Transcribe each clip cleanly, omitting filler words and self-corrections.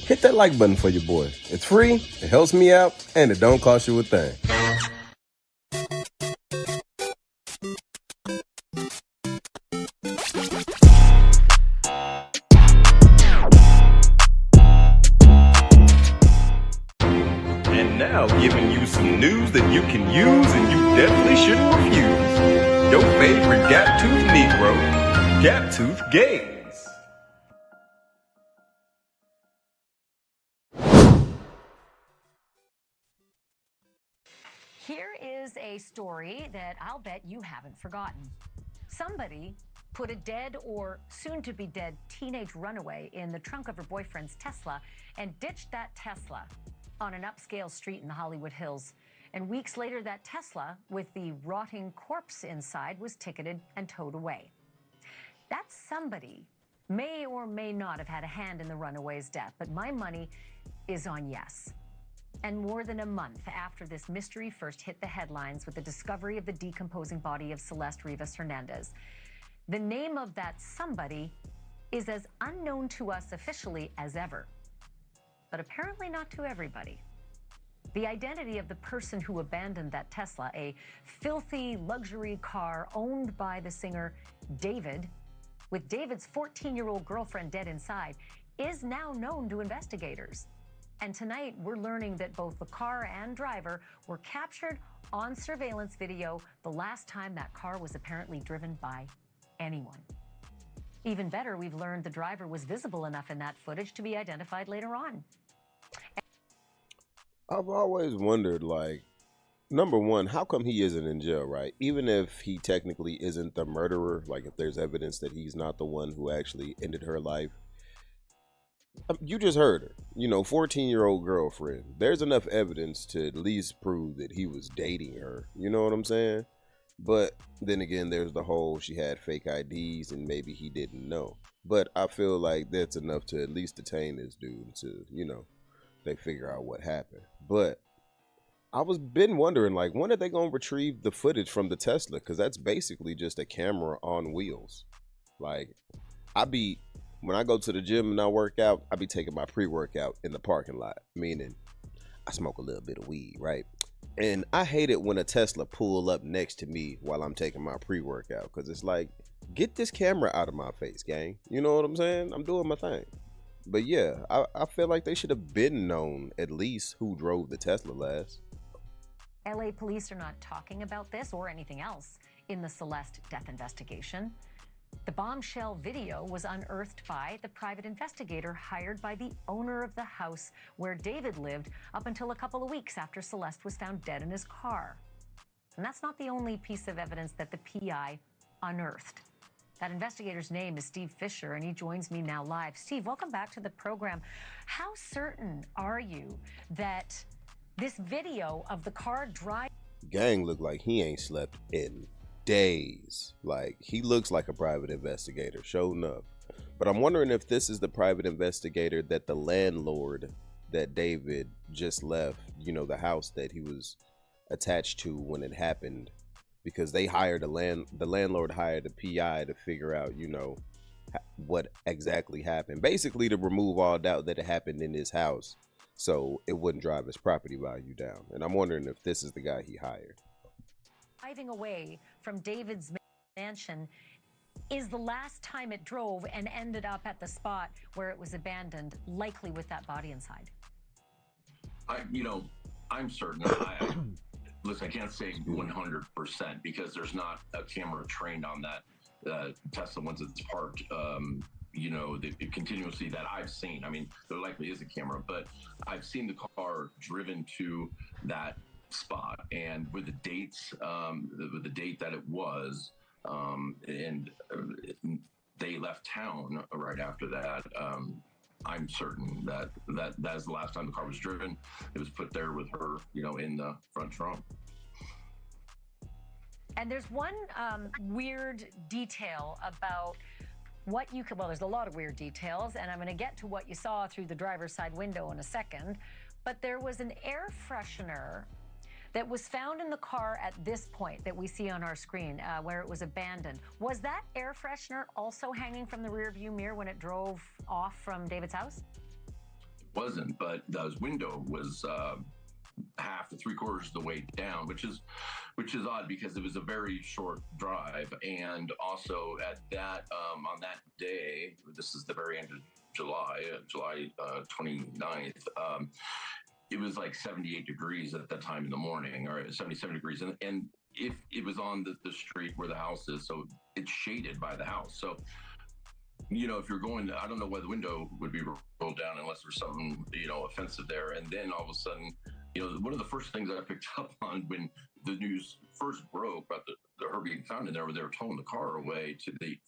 hit that like button for your boy. It's free, it helps me out, and it don't cost you a thing. And now giving you some news that you can use and you definitely shouldn't refuse. Your favorite gap-toothed Negro, Gap-Tooth Games. Here is a story that I'll bet you haven't forgotten. Somebody put a dead or soon-to-be-dead teenage runaway in the trunk of her boyfriend's Tesla and ditched that Tesla on an upscale street in the Hollywood Hills. And weeks later, that Tesla, with the rotting corpse inside, was ticketed and towed away. That somebody may or may not have had a hand in the runaway's death, but my money is on yes. And more than a month after this mystery first hit the headlines with the discovery of the decomposing body of Celeste Rivas Hernandez, the name of that somebody is as unknown to us officially as ever, but apparently not to everybody. The identity of the person who abandoned that Tesla, a filthy luxury car owned by the singer David, with David's 14-year-old girlfriend dead inside, is now known to investigators. And tonight, we're learning that both the car and driver were captured on surveillance video the last time that car was apparently driven by anyone. Even better, we've learned the driver was visible enough in that footage to be identified later on. I've always wondered, like, number one, how come he isn't in jail, right? Even if he technically isn't the murderer, like if there's evidence that he's not the one who actually ended her life. You just heard her, 14-year-old girlfriend. There's enough evidence to at least prove that he was dating her. You know what I'm saying? But then again, there's the whole she had fake IDs and maybe he didn't know. But I feel like that's enough to at least detain this dude to, they figure out what happened. But I was been wondering, like, when are they going to retrieve the footage from the Tesla? Because that's basically just a camera on wheels. Like, when I go to the gym and I work out, I be taking my pre-workout in the parking lot, meaning I smoke a little bit of weed, right? And I hate it when a Tesla pull up next to me while I'm taking my pre-workout, because it's like, get this camera out of my face, gang. You know what I'm saying? I'm doing my thing. But yeah, I feel like they should have been known at least who drove the Tesla last. LA police are not talking about this or anything else in the Celeste death investigation. The bombshell video was unearthed by the private investigator hired by the owner of the house where David lived up until a couple of weeks after Celeste was found dead in his car. And that's not the only piece of evidence that the PI unearthed. That investigator's name is Steve Fisher, and he joins me now live. Steve, welcome back to the program. How certain are you that this video of the car drive... Gang looked like he ain't slept in days. Like, he looks like a private investigator, sure enough. But I'm wondering if this is the private investigator that the landlord that David just left, the house that he was attached to when it happened, because they hired the landlord hired a PI to figure out, what exactly happened, basically to remove all doubt that it happened in his house so it wouldn't drive his property value down. And I'm wondering if this is the guy he hired. Driving away from David's mansion is the last time it drove and ended up at the spot where it was abandoned, likely with that body inside. I'm certain. Listen, I can't say 100% because there's not a camera trained on that Tesla once it's parked. Continuously that I've seen. I mean, there likely is a camera, but I've seen the car driven to that spot, and with the dates, with the date that it was, and they left town right after that. I'm certain that is the last time the car was driven. It was put there with her, in the front trunk. And there's one weird detail about what you could, well, there's a lot of weird details, and I'm going to get to what you saw through the driver's side window in a second, but there was an air freshener that was found in the car at this point that we see on our screen, where it was abandoned. Was that air freshener also hanging from the rear view mirror when it drove off from David's house? wasn't, but his window was half to 3/4 of the way down, which is odd because it was a very short drive. And also at that on that day, this is the very end of July 29th, it was like 78 degrees at that time in the morning, or 77 degrees, and if it was on the street where the house is, so it's shaded by the house. So if you're going I don't know why the window would be rolled down unless there's something, offensive there. And then all of a sudden, one of the first things I picked up on when the news first broke about her being found in there, where they were towing the car away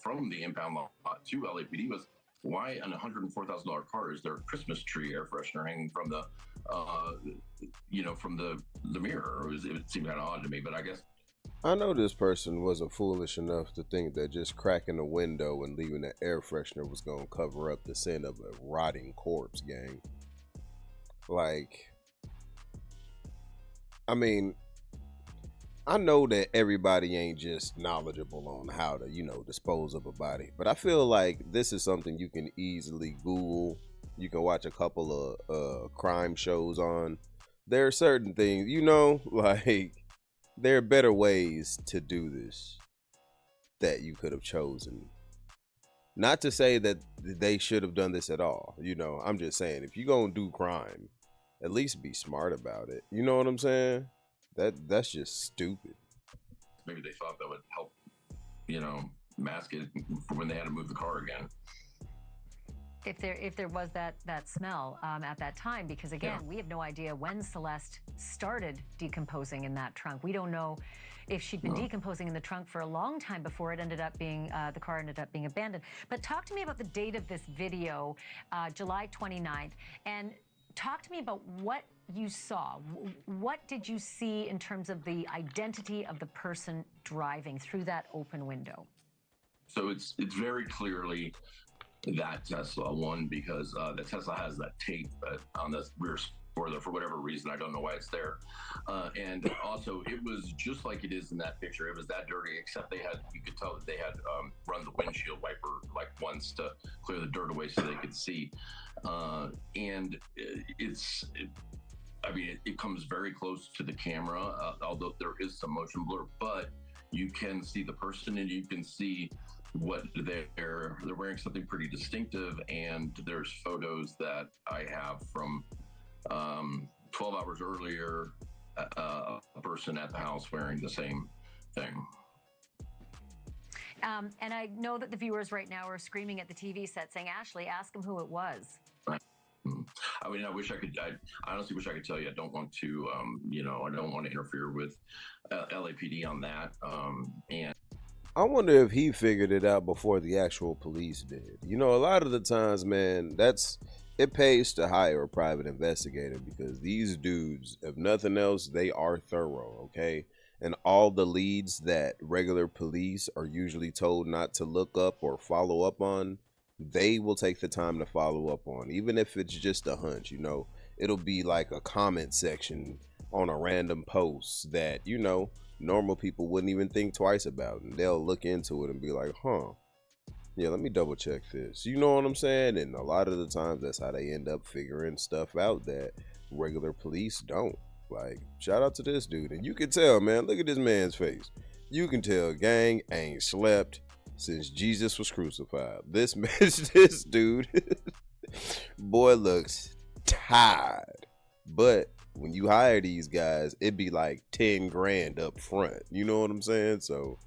from the impound lot to LAPD, was why on a $104,000 car is there a Christmas tree air freshener hanging from the, from the mirror? It seemed kind of odd to me, but I guess. I know this person wasn't foolish enough to think that just cracking a window and leaving an air freshener was going to cover up the scent of a rotting corpse, gang. Like, I mean, I know that everybody ain't just knowledgeable on how to, dispose of a body, but I feel like this is something you can easily Google. You can watch a couple of crime shows on. There are certain things, like there are better ways to do this that you could have chosen. Not to say that they should have done this at all. I'm just saying, if you're going to do crime, at least be smart about it. You know what I'm saying? That's just stupid. Maybe they thought that would help, mask it for when they had to move the car again. If there was that smell at that time, because again, we have no idea when Celeste started decomposing in that trunk. We don't know if she'd been decomposing in the trunk for a long time before it ended up being the car ended up being abandoned. But talk to me about the date of this video, July 29th, and talk to me about what you saw. What did you see in terms of the identity of the person driving through that open window? So it's very clearly that Tesla, one, because the Tesla has that tape on the rear spoiler for whatever reason. I don't know why it's there. And also, it was just like it is in that picture. It was that dirty, except you could tell that they had run the windshield wiper like once to clear the dirt away so they could see. And it comes very close to the camera, although there is some motion blur, but you can see the person and you can see what they're wearing, something pretty distinctive. And there's photos that I have from 12 hours earlier, a person at the house wearing the same thing. And I know that the viewers right now are screaming at the TV set saying, Ashley, ask him who it was. I mean, I honestly wish I could tell you. I don't want to, I don't want to interfere with LAPD on that. And I wonder if he figured it out before the actual police did. A lot of the times, man, it pays to hire a private investigator, because these dudes, if nothing else, they are thorough, okay? And all the leads that regular police are usually told not to look up or follow up on, they will take the time to follow up on, even if it's just a hunch. It'll be like a comment section on a random post that normal people wouldn't even think twice about, and they'll look into it and be like, yeah, let me double check this. You know what I'm saying? And a lot of the times that's how they end up figuring stuff out that regular police don't. Like, shout out to this dude. And you can tell, man, look at this man's face. You can tell gang ain't slept since Jesus was crucified. This dude, boy, looks tired. But when you hire these guys, it'd be like 10 grand up front. You know what I'm saying? So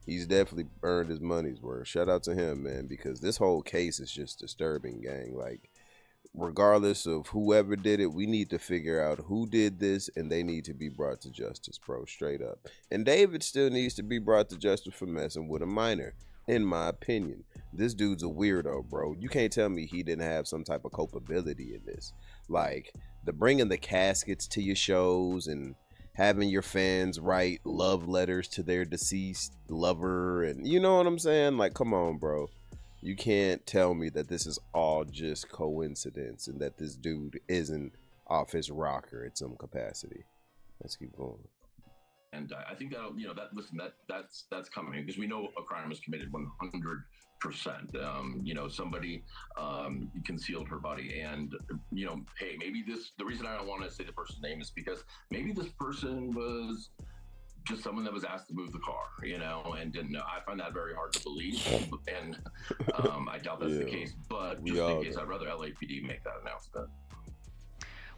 he's definitely earned his money's worth. Shout out to him, man, because this whole case is just disturbing, gang. Like, regardless of whoever did it, we need to figure out who did this, and they need to be brought to justice, bro, straight up. And David still needs to be brought to justice for messing with a minor, in my opinion. This dude's a weirdo, bro. You can't tell me he didn't have some type of culpability in this. Like, the bringing the caskets to your shows and having your fans write love letters to their deceased lover, and you know what I'm saying? Like, come on, bro. You can't tell me that this is all just coincidence and that this dude isn't off his rocker at some capacity. Let's keep going. I think that'll, that's coming because we know a crime was committed 100%. Somebody concealed her body, and hey, maybe the reason I don't want to say the person's name is because maybe this person was just someone that was asked to move the car, and didn't know. I find that very hard to believe, and I doubt that's the case. But just in case, I'd rather LAPD make that announcement.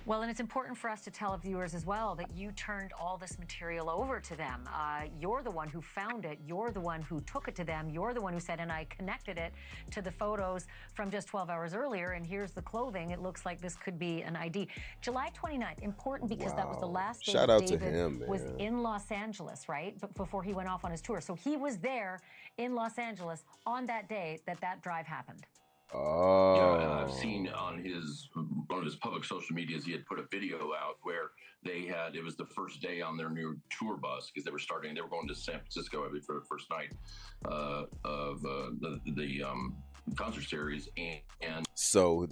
Well, and it's important for us to tell viewers as well that you turned all this material over to them. You're the one who found it. You're the one who took it to them. You're the one who said, and I connected it to the photos from just 12 hours earlier, and here's the clothing. It looks like this could be an ID. July 29th, important because that was the last day David was in Los Angeles, right? But before he went off on his tour. So he was there in Los Angeles on that day that drive happened. Oh. Yeah, I've seen on one of his public social medias, he had put a video out where it was the first day on their new tour bus because they were going to San Francisco, I believe, for the first night of the concert series. And so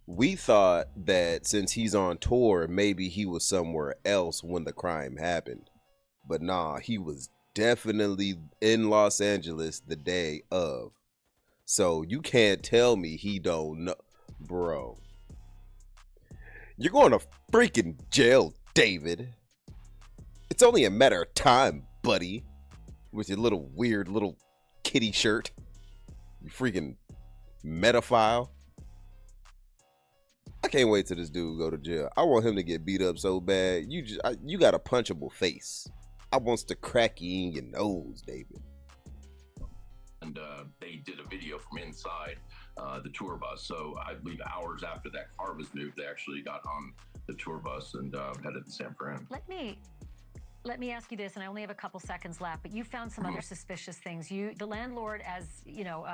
we thought that since he's on tour, maybe he was somewhere else when the crime happened. But nah, he was definitely in Los Angeles the day of. So you can't tell me he don't know. Bro, you're going to freaking jail, David. It's only a matter of time, buddy. With your little weird little kitty shirt. You freaking metaphile. I can't wait till this dude go to jail. I want him to get beat up so bad. You got a punchable face. I wants to crack you in your nose, David. And they did a video from inside the tour bus. So I believe hours after that car was moved, they actually got on the tour bus and headed to San Fran. Let me ask you this, and I only have a couple seconds left, but you found some other suspicious things. The landlord, as you know,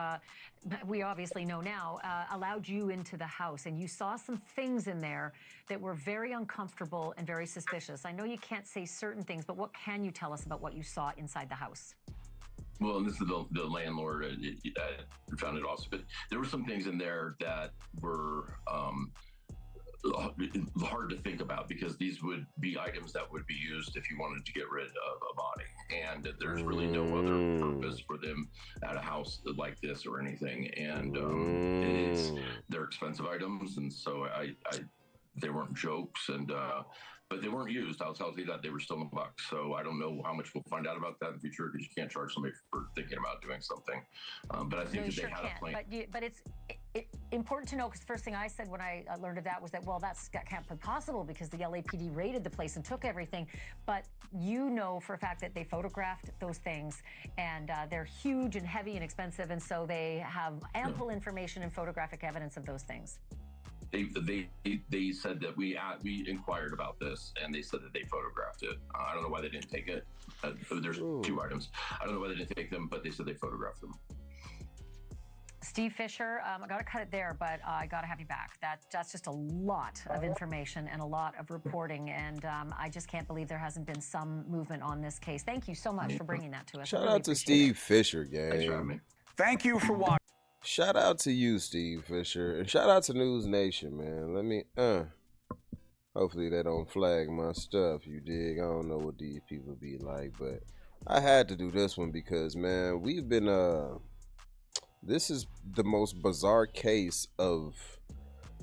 we obviously know now, allowed you into the house, and you saw some things in there that were very uncomfortable and very suspicious. I know you can't say certain things, but what can you tell us about what you saw inside the house? Well, and this is the landlord found it also, but there were some things in there that were hard to think about because these would be items that would be used if you wanted to get rid of a body, and there's really no other purpose for them at a house like this or anything. And they're expensive items, and so they weren't jokes, and but they weren't used. I'll tell you that they were still in the box. So I don't know how much we'll find out about that in the future because you can't charge somebody for thinking about doing something. But I think they had a plan. But it's important to know, because the first thing I said when I learned of that was that, well, that can't be possible because the LAPD raided the place and took everything. But you know for a fact that they photographed those things, and they're huge and heavy and expensive, and so they have ample information and photographic evidence of those things. They said that we inquired about this, and they said that they photographed it. I don't know why they didn't take it. There's two items. I don't know why they didn't take them, but they said they photographed them. Steve Fisher, I got to cut it there, but I got to have you back. That's just a lot of information and a lot of reporting, and I just can't believe there hasn't been some movement on this case. Thank you so much for bringing that to us. Shout out to Steve Fisher, gang. Thanks for having me. Thank you for watching. Shout out to you, Steve Fisher, and shout out to NewsNation, man. Hopefully they don't flag my stuff, you dig? I don't know what these people be like, but I had to do this one because, man, we've been, this is the most bizarre case of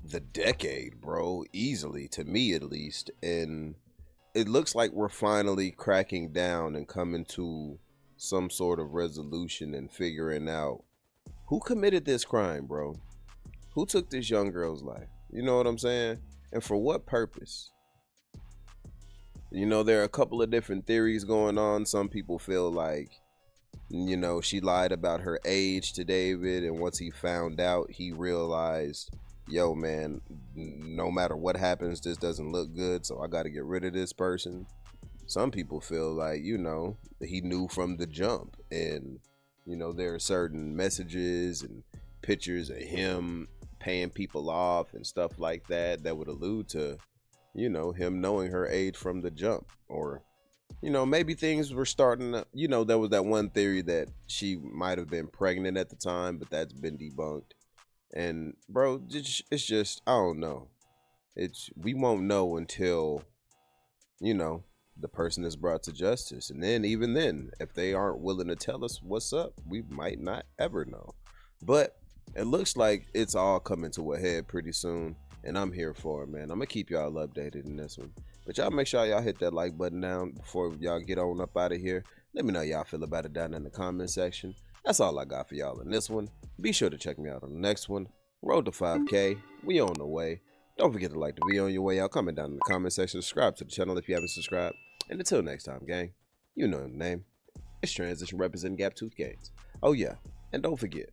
the decade, bro, easily, to me at least, and it looks like we're finally cracking down and coming to some sort of resolution and figuring out who committed this crime, bro? Who took this young girl's life? You know what I'm saying? And for what purpose? You know, there are a couple of different theories going on. Some people feel like, you know, she lied about her age to David, and once he found out, he realized, yo, man, no matter what happens, this doesn't look good, so I got to get rid of this person. Some people feel like, you know, he knew from the jump, and you know, there are certain messages and pictures of him paying people off and stuff like that that would allude to, you know, him knowing her age from the jump. Or, you know, maybe things were starting to, you know, there was that one theory that she might have been pregnant at the time, but that's been debunked. And, bro, it's just, I don't know. We won't know until, you know, the person is brought to justice. And then, even then, if they aren't willing to tell us what's up, we might not ever know. But it looks like it's all coming to a head pretty soon, and I'm here for it, man. I'm gonna keep y'all updated in this one. But y'all make sure y'all hit that like button down before y'all get on up out of here. Let me know how y'all feel about it down in the comment section. That's all I got for y'all in this one. Be sure to check me out on the next one. Road to 5K. We on the way. Don't forget to like the video on your way out. Comment down in the comment section. Subscribe to the channel if you haven't subscribed. And until next time, gang, you know the name. It's Transition representing Gap Tooth Games. Oh yeah, and don't forget,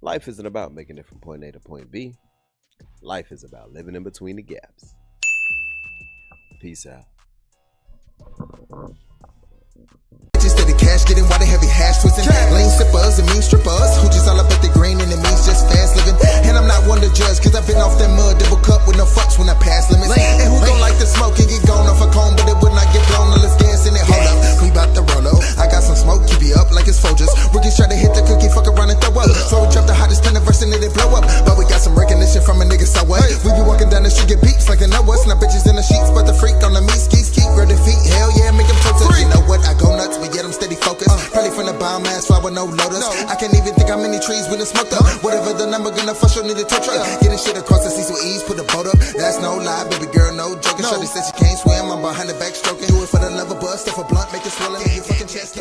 life isn't about making it from point A to point B. Life is about living in between the gaps. Peace out. Steady cash getting why they heavy hash twisting. Lane sippers and mean strippers who just all about the green and it means just fast living. And I'm not one to judge cause I've been off that mud double cup with no fucks when I pass limits. And who gon' like the smoke and get gone off a cone but it would not get blown unless gas in it. Hold up, we bout to roll up. I got some smoke, keep you up like it's Folgers. Rookies try to hit the cookie, fuck around and throw up. So we drop the hottest pen verse and it blow up. But we got some recognition from a nigga so what? We be walking down the street get beeps like they know us. Now bitches in the sheets but the freak on the meat skis keep real defeat. Hell yeah, make them toast. You know what? I go nuts but yet I'm steady focused. Probably from the bomb ass fly with no lotus. I can't even think how many trees we done smoked up. Whatever the number gonna fuss, you'll need a tow truck. Getting shit across the seas with ease, put a boat up. That's no lie, baby girl, no joking. Shorty said she can't swim, I'm behind the back stroking. Do it for the love of buzz, stuff a blunt, make it swell in your fucking chest.